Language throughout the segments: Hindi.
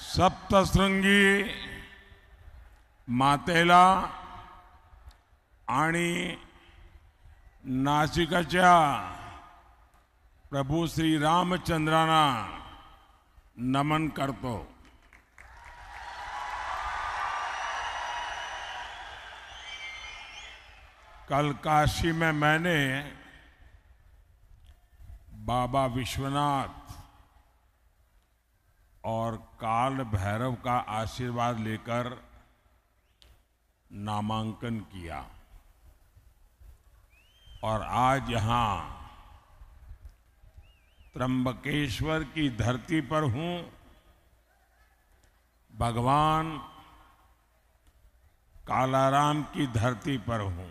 सप्तशृंगी मातेला आणि नाशिकच्या प्रभू श्री रामचंद्रांना नमन करतो। कल काशी में मैंने बाबा विश्वनाथ और काल भैरव का आशीर्वाद लेकर नामांकन किया और आज यहां त्र्यंबकेश्वर की धरती पर हूं। भगवान कालाराम की धरती पर हूं।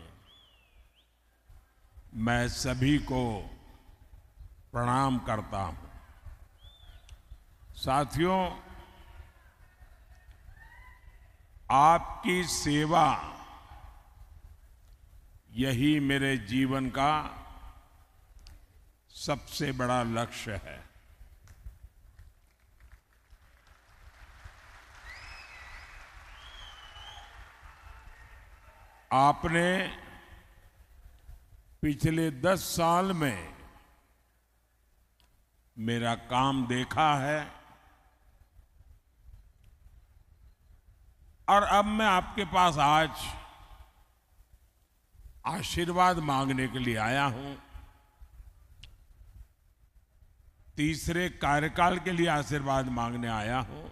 मैं सभी को प्रणाम करता हूं। साथियों, आपकी सेवा यही मेरे जीवन का सबसे बड़ा लक्ष्य है। आपने पिछले 10 साल में मेरा काम देखा है और अब मैं आपके पास आज आशीर्वाद मांगने के लिए आया हूं। तीसरे कार्यकाल के लिए आशीर्वाद मांगने आया हूं।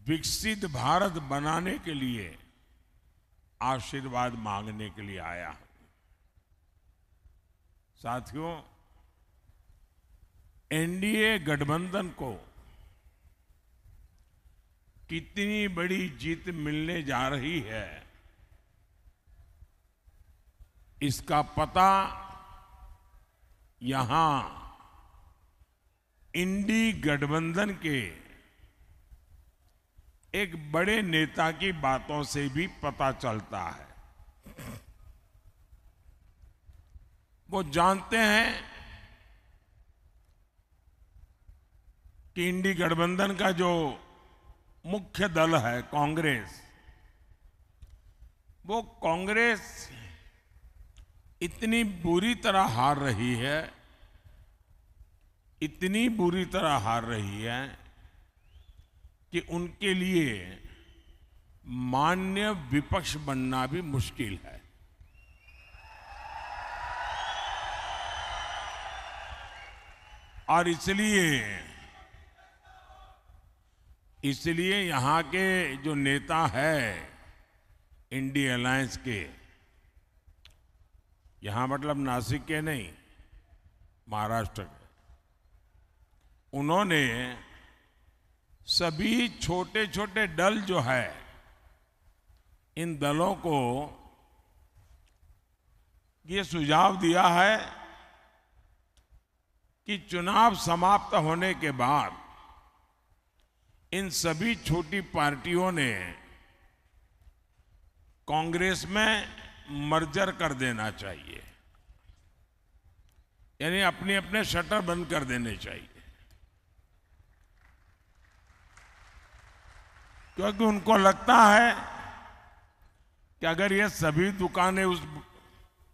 विकसित भारत बनाने के लिए आशीर्वाद मांगने के लिए आया हूं। साथियों, एनडीए गठबंधन को कितनी बड़ी जीत मिलने जा रही है, इसका पता यहां इंडी गठबंधन के एक बड़े नेता की बातों से भी पता चलता है। वो जानते हैं कि इंडी गठबंधन का जो मुख्य दल है कांग्रेस, वो कांग्रेस इतनी बुरी तरह हार रही है, इतनी बुरी तरह हार रही है कि उनके लिए मान्य विपक्ष बनना भी मुश्किल है। और इसलिए यहां के जो नेता है इंडी अलायंस के, यहां मतलब नासिक के नहीं, महाराष्ट्र के, उन्होंने सभी छोटे छोटे दल जो है, इन दलों को ये सुझाव दिया है कि चुनाव समाप्त होने के बाद इन सभी छोटी पार्टियों ने कांग्रेस में मर्जर कर देना चाहिए, यानी अपने अपने शटर बंद कर देने चाहिए, क्योंकि उनको लगता है कि अगर ये सभी दुकानें उस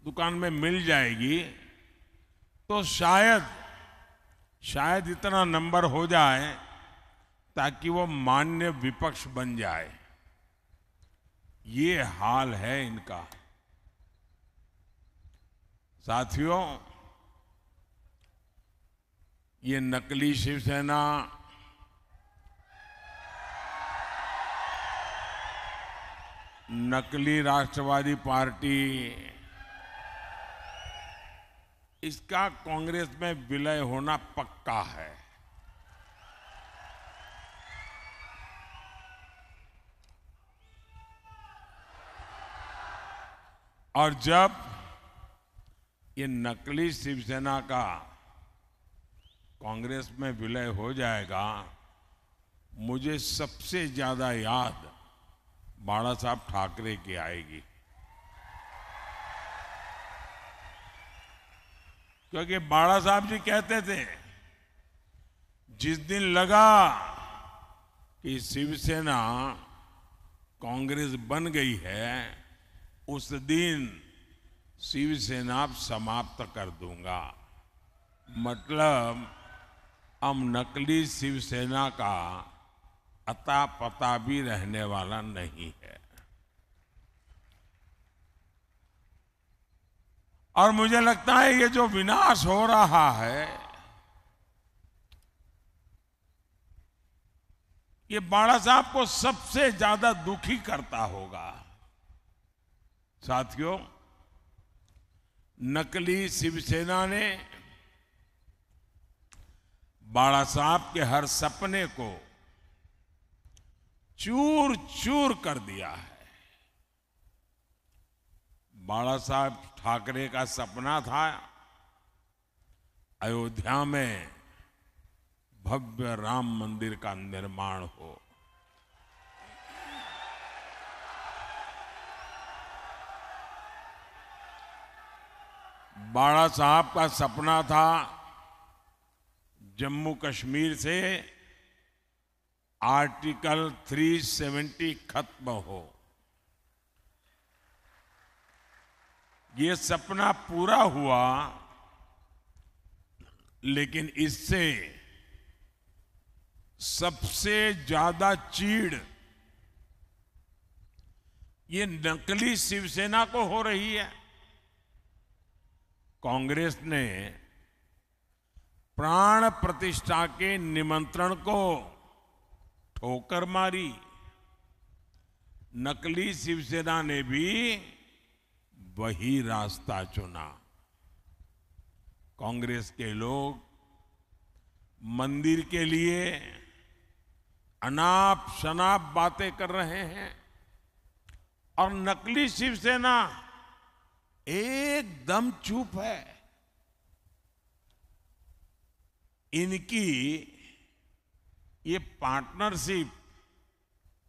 दुकान में मिल जाएगी तो शायद इतना नंबर हो जाए ताकि वो मान्य विपक्ष बन जाए। ये हाल है इनका। साथियों, ये नकली शिवसेना, नकली राष्ट्रवादी पार्टी, इसका कांग्रेस में विलय होना पक्का है। और जब ये नकली शिवसेना का कांग्रेस में विलय हो जाएगा, मुझे सबसे ज्यादा याद बाला साहब ठाकरे की आएगी, क्योंकि बाला साहब जी कहते थे, जिस दिन लगा कि शिवसेना कांग्रेस बन गई है, उस दिन शिवसेना समाप्त कर दूंगा। मतलब अब नकली शिवसेना का अता पता भी रहने वाला नहीं है। और मुझे लगता है ये जो विनाश हो रहा है, ये बाला साहब को सबसे ज्यादा दुखी करता होगा। साथियों, नकली शिवसेना ने बाला साहब के हर सपने को चूर चूर कर दिया है। बाला साहब ठाकरे का सपना था अयोध्या में भव्य राम मंदिर का निर्माण हो। बाला साहब का सपना था जम्मू कश्मीर से आर्टिकल 370 खत्म हो। ये सपना पूरा हुआ, लेकिन इससे सबसे ज्यादा चीड़ ये नकली शिवसेना को हो रही है। कांग्रेस ने प्राण प्रतिष्ठा के निमंत्रण को ठोकर मारी। नकली शिवसेना ने भी वही रास्ता चुना। कांग्रेस के लोग मंदिर के लिए अनाप शनाप बातें कर रहे हैं और नकली शिवसेना एकदम चुप है। इनकी ये पार्टनरशिप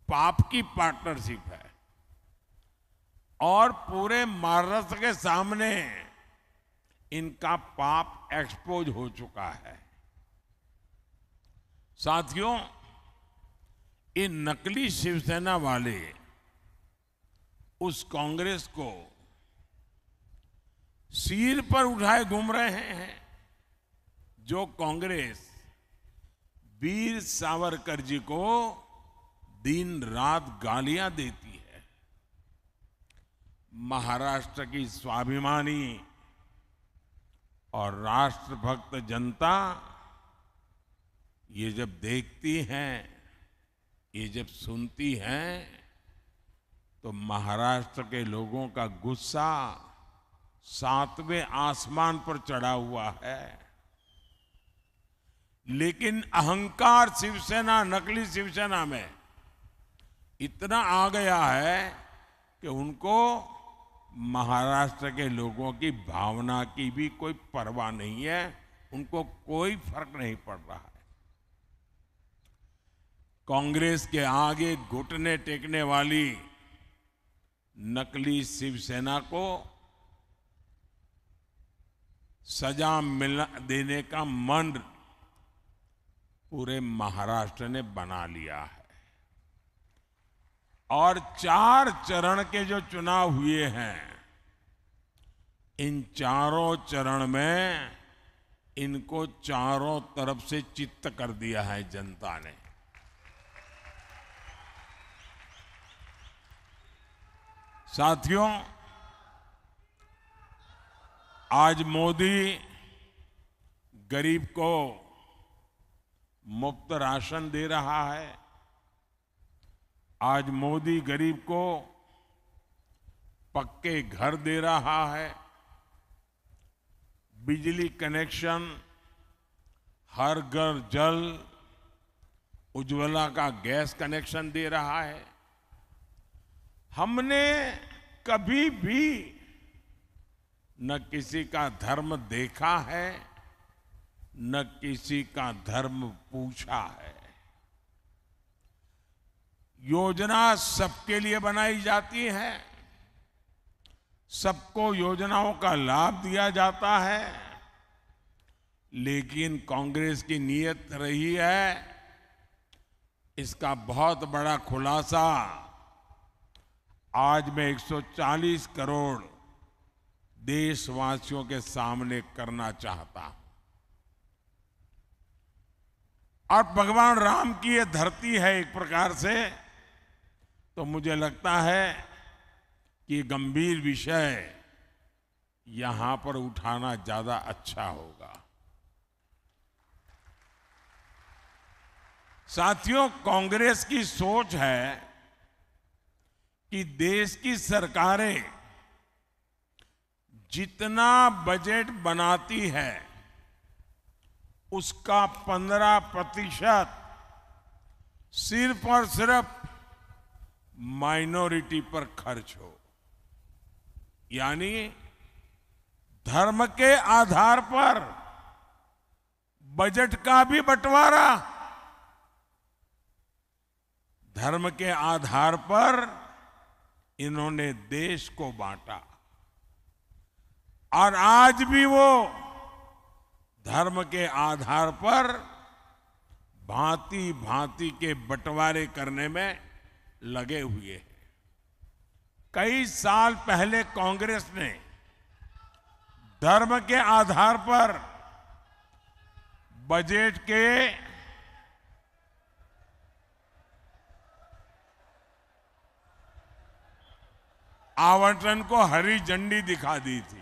पाप की पार्टनरशिप है और पूरे महाराष्ट्र के सामने इनका पाप एक्सपोज हो चुका है। साथियों, ये नकली शिवसेना वाले उस कांग्रेस को सिर पर उठाए घूम रहे हैं जो कांग्रेस वीर सावरकर जी को दिन रात गालियां देती है। महाराष्ट्र की स्वाभिमानी और राष्ट्रभक्त जनता ये जब देखती हैं, ये जब सुनती हैं, तो महाराष्ट्र के लोगों का गुस्सा 7वें आसमान पर चढ़ा हुआ है। लेकिन अहंकार शिवसेना, नकली शिवसेना में इतना आ गया है कि उनको महाराष्ट्र के लोगों की भावना की भी कोई परवाह नहीं है, उनको कोई फर्क नहीं पड़ रहा है। कांग्रेस के आगे घुटने टेकने वाली नकली शिवसेना को सजा देने का मन पूरे महाराष्ट्र ने बना लिया है। और 4 चरण के जो चुनाव हुए हैं, इन चारों चरण में इनको चारों तरफ से चित्त कर दिया है जनता ने। साथियों, आज मोदी गरीब को मुफ्त राशन दे रहा है। आज मोदी गरीब को पक्के घर दे रहा है, बिजली कनेक्शन, हर घर जल, उज्ज्वला का गैस कनेक्शन दे रहा है। हमने कभी भी न किसी का धर्म देखा है, न किसी का धर्म पूछा है। योजना सबके लिए बनाई जाती है, सबको योजनाओं का लाभ दिया जाता है, लेकिन कांग्रेस की नीयत रही है इसका बहुत बड़ा खुलासा आज मैं 140 करोड़ देशवासियों के सामने करना चाहता हूं। और भगवान राम की ये धरती है एक प्रकार से, तो मुझे लगता है कि ये गंभीर विषय यहां पर उठाना ज्यादा अच्छा होगा। साथियों, कांग्रेस की सोच है कि देश की सरकारें जितना बजट बनाती है उसका 15% सिर्फ और सिर्फ माइनॉरिटी पर खर्च हो, यानी धर्म के आधार पर बजट का भी बंटवारा, धर्म के आधार पर इन्होंने देश को बांटा। और आज भी वो धर्म के आधार पर भांति भांति के बंटवारे करने में लगे हुए हैं। कई साल पहले कांग्रेस ने धर्म के आधार पर बजट के आवंटन को हरी झंडी दिखा दी थी।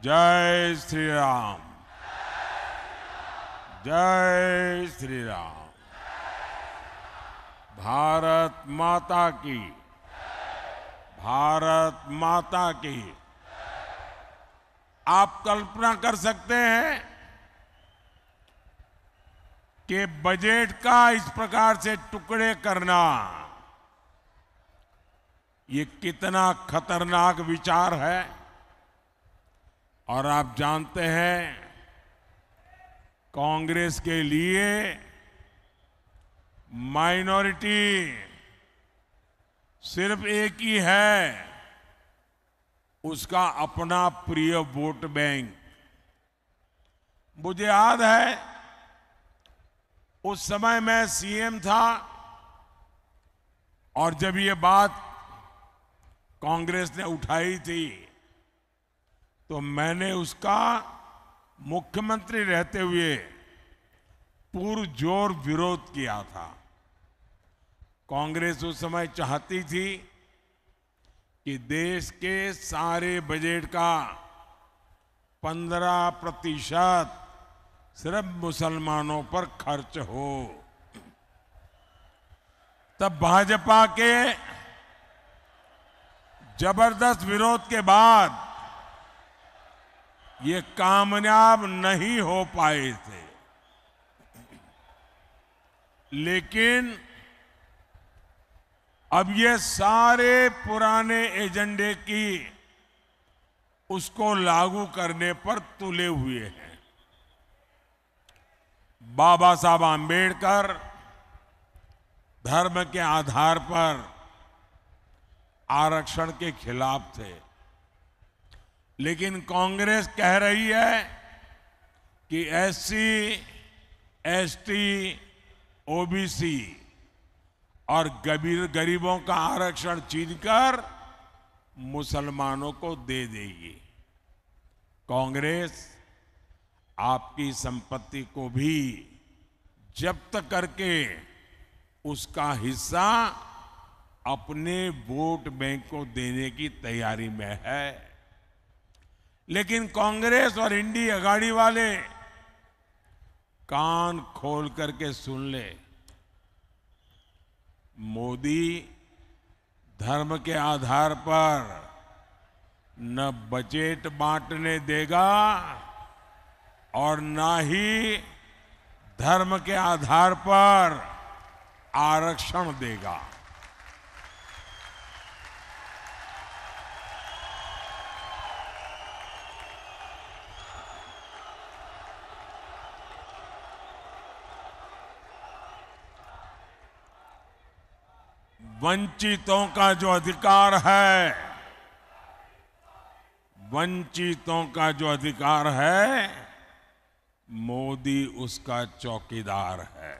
जय श्री राम, जय श्री राम। भारत माता की, भारत माता की। आप कल्पना कर सकते हैं कि बजट का इस प्रकार से टुकड़े करना ये कितना खतरनाक विचार है। और आप जानते हैं, कांग्रेस के लिए माइनॉरिटी सिर्फ एक ही है, उसका अपना प्रिय वोट बैंक। मुझे याद है उस समय मैं सीएम था और जब ये बात कांग्रेस ने उठाई थी तो मैंने उसका मुख्यमंत्री रहते हुए पुरजोर विरोध किया था। कांग्रेस उस समय चाहती थी कि देश के सारे बजट का 15% सिर्फ मुसलमानों पर खर्च हो। तब भाजपा के जबरदस्त विरोध के बाद ये कामयाब नहीं हो पाए थे। लेकिन अब ये सारे पुराने एजेंडे की उसको लागू करने पर तुले हुए हैं। बाबा साहब आम्बेडकर धर्म के आधार पर आरक्षण के खिलाफ थे, लेकिन कांग्रेस कह रही है कि एससी, एसटी, ओबीसी और गरीबों का आरक्षण छीनकर मुसलमानों को दे देगी। कांग्रेस आपकी संपत्ति को भी जब्त करके उसका हिस्सा अपने वोट बैंक को देने की तैयारी में है। लेकिन कांग्रेस और इंडी अगाड़ी वाले कान खोल करके सुन ले, मोदी धर्म के आधार पर न बजट बांटने देगा और न ही धर्म के आधार पर आरक्षण देगा। वंचितों का जो अधिकार है, वंचितों का जो अधिकार है, मोदी उसका चौकीदार है।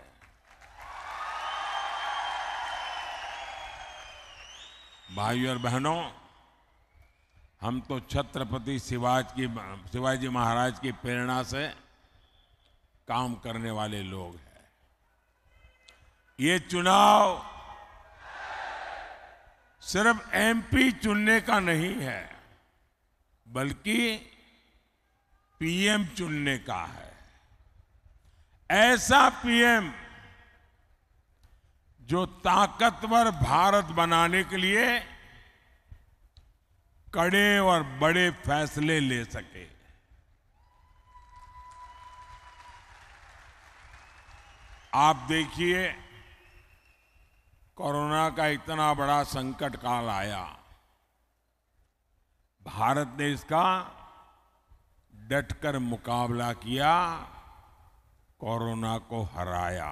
भाइयों और बहनों, हम तो छत्रपति शिवाजी महाराज की प्रेरणा से काम करने वाले लोग हैं। ये चुनाव सिर्फ एमपी चुनने का नहीं है, बल्कि पीएम चुनने का है। ऐसा पीएम जो ताकतवर भारत बनाने के लिए कड़े और बड़े फैसले ले सके। आप देखिए, कोरोना का इतना बड़ा संकट काल आया, भारत ने इसका डटकर मुकाबला किया, कोरोना को हराया।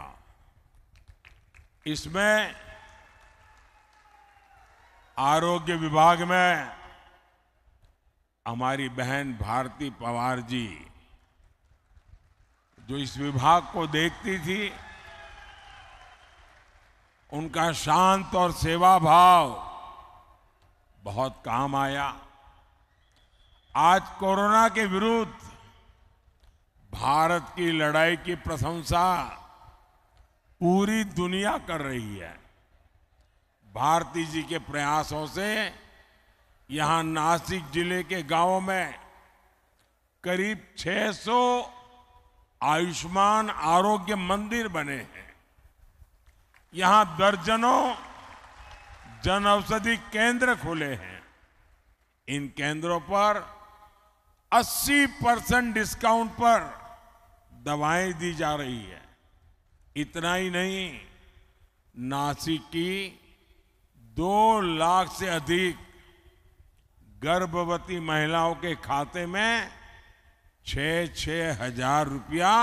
इसमें आरोग्य विभाग में हमारी बहन भारती पवार जी, जो इस विभाग को देखती थी, उनका शांत और सेवा भाव बहुत काम आया। आज कोरोना के विरुद्ध भारत की लड़ाई की प्रशंसा पूरी दुनिया कर रही है। भारती जी के प्रयासों से यहां नासिक जिले के गांवों में करीब 600 आयुष्मान आरोग्य मंदिर बने हैं। यहां दर्जनों जन औषधि केंद्र खुले हैं। इन केंद्रों पर 80% डिस्काउंट पर दवाएं दी जा रही है। इतना ही नहीं, नासिक की 2 लाख से अधिक गर्भवती महिलाओं के खाते में 6-6 हजार रुपया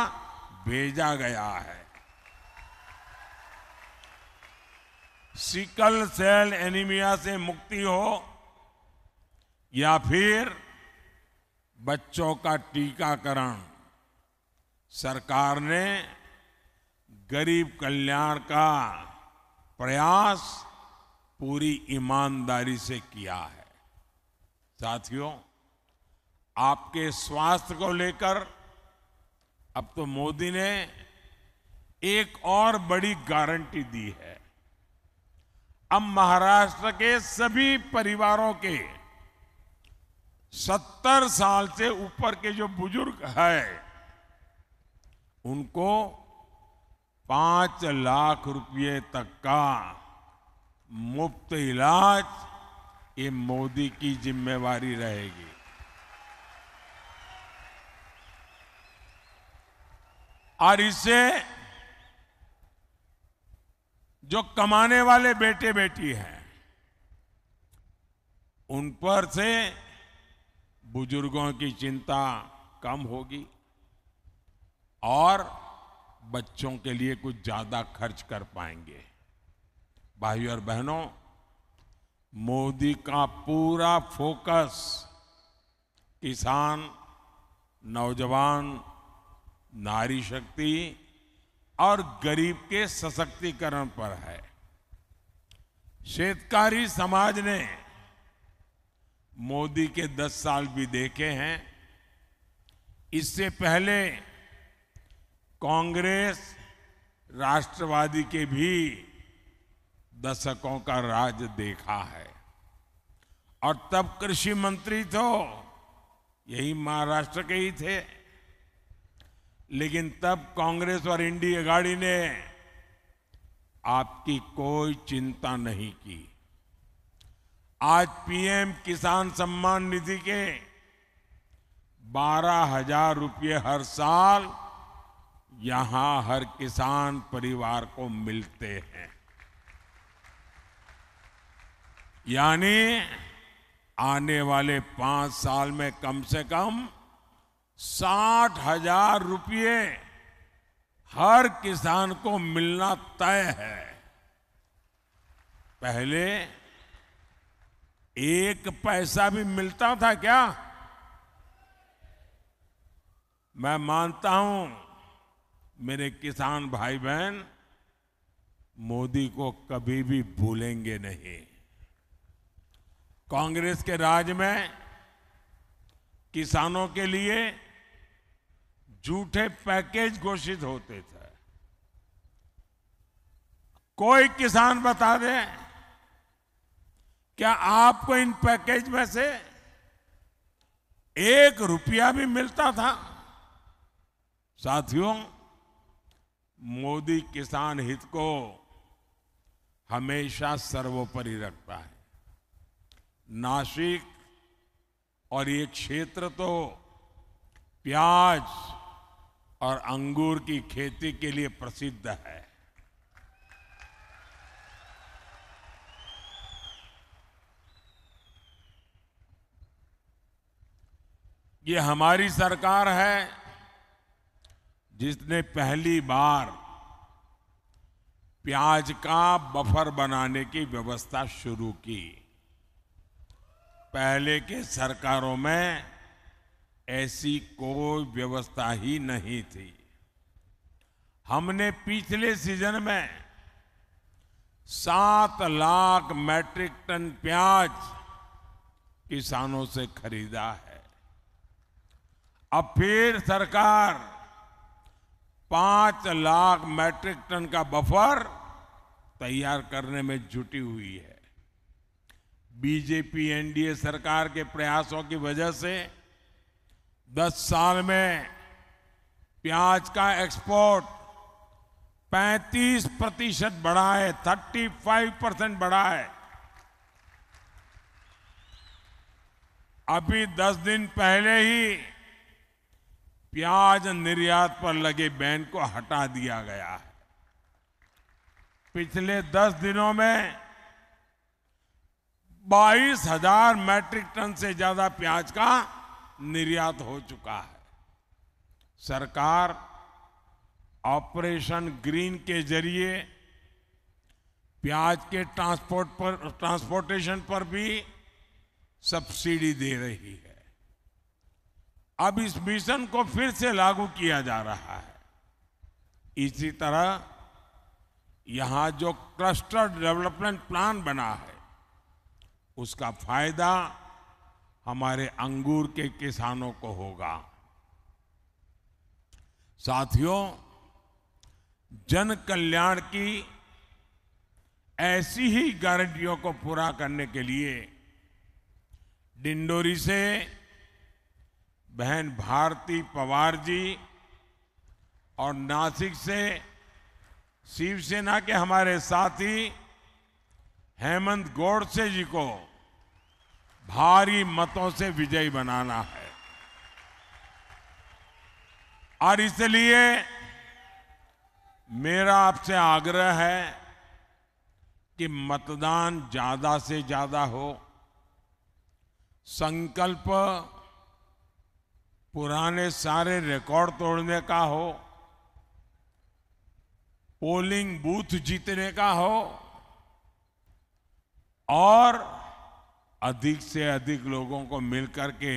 भेजा गया है। सिकल सेल एनीमिया से मुक्ति हो या फिर बच्चों का टीकाकरण, सरकार ने गरीब कल्याण का प्रयास पूरी ईमानदारी से किया है। साथियों, आपके स्वास्थ्य को लेकर अब तो मोदी ने एक और बड़ी गारंटी दी है। अब महाराष्ट्र के सभी परिवारों के 70 साल से ऊपर के जो बुजुर्ग हैं, उनको 5 लाख रुपए तक का मुफ्त इलाज ये मोदी की जिम्मेवारी रहेगी। और इससे जो कमाने वाले बेटे बेटी हैं, उन पर से बुजुर्गों की चिंता कम होगी और बच्चों के लिए कुछ ज्यादा खर्च कर पाएंगे। भाइयों और बहनों, मोदी का पूरा फोकस किसान, नौजवान, नारी शक्ति और गरीब के सशक्तिकरण पर है। शेतकारी समाज ने मोदी के 10 साल भी देखे हैं। इससे पहले कांग्रेस, राष्ट्रवादी के भी दशकों का राज देखा है। और तब कृषि मंत्री तो यही महाराष्ट्र के ही थे। लेकिन तब कांग्रेस और इंडी अघाड़ी ने आपकी कोई चिंता नहीं की। आज पीएम किसान सम्मान निधि के 12,000 रुपये हर साल यहां हर किसान परिवार को मिलते हैं। यानी आने वाले 5 साल में कम से कम 60,000 रुपये हर किसान को मिलना तय है। पहले एक पैसा भी मिलता था क्या? मैं मानता हूं मेरे किसान भाई बहन मोदी को कभी भी भूलेंगे नहीं। कांग्रेस के राज में किसानों के लिए झूठे पैकेज घोषित होते थे। कोई किसान बता दे, क्या आपको इन पैकेज में से 1 रुपया भी मिलता था? साथियों, मोदी किसान हित को हमेशा सर्वोपरि रखता है। नासिक और ये क्षेत्र तो प्याज और अंगूर की खेती के लिए प्रसिद्ध है। ये हमारी सरकार है जिसने पहली बार प्याज का बफर बनाने की व्यवस्था शुरू की। पहले के सरकारों में ऐसी कोई व्यवस्था ही नहीं थी। हमने पिछले सीजन में 7 लाख मैट्रिक टन प्याज किसानों से खरीदा है। अब फिर सरकार 5 लाख मैट्रिक टन का बफर तैयार करने में जुटी हुई है। बीजेपी एनडीए सरकार के प्रयासों की वजह से 10 साल में प्याज का एक्सपोर्ट 35% बढ़ा है, 35% बढ़ा है। अभी 10 दिन पहले ही प्याज निर्यात पर लगे बैन को हटा दिया गया है। पिछले 10 दिनों में 22,000 मैट्रिक टन से ज्यादा प्याज का निर्यात हो चुका है। सरकार ऑपरेशन ग्रीन के जरिए प्याज के ट्रांसपोर्टेशन पर भी सब्सिडी दे रही है। अब इस मिशन को फिर से लागू किया जा रहा है। इसी तरह यहां जो क्लस्टर डेवलपमेंट प्लान बना है उसका फायदा हमारे अंगूर के किसानों को होगा। साथियों, जन कल्याण की ऐसी ही गारंटियों को पूरा करने के लिए डिंडोरी से बहन भारती पवार जी और नासिक से शिवसेना के हमारे साथी हेमंत गोडसे जी को भारी मतों से विजयी बनाना है। और इसलिए मेरा आपसे आग्रह है कि मतदान ज्यादा से ज्यादा हो। संकल्प पुराने सारे रिकॉर्ड तोड़ने का हो, पोलिंग बूथ जीतने का हो और अधिक से अधिक लोगों को मिलकर के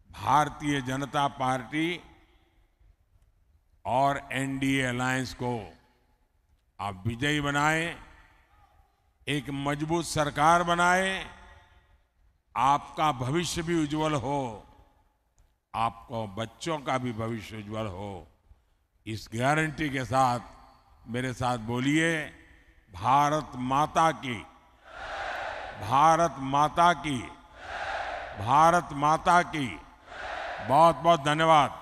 भारतीय जनता पार्टी और एनडीए अलायंस को आप विजयी बनाएं, एक मजबूत सरकार बनाएं, आपका भविष्य भी उज्जवल हो, आपको बच्चों का भी भविष्य उज्जवल हो। इस गारंटी के साथ मेरे साथ बोलिए, भारत माता की, भारत माता की, भारत माता की। बहुत बहुत धन्यवाद।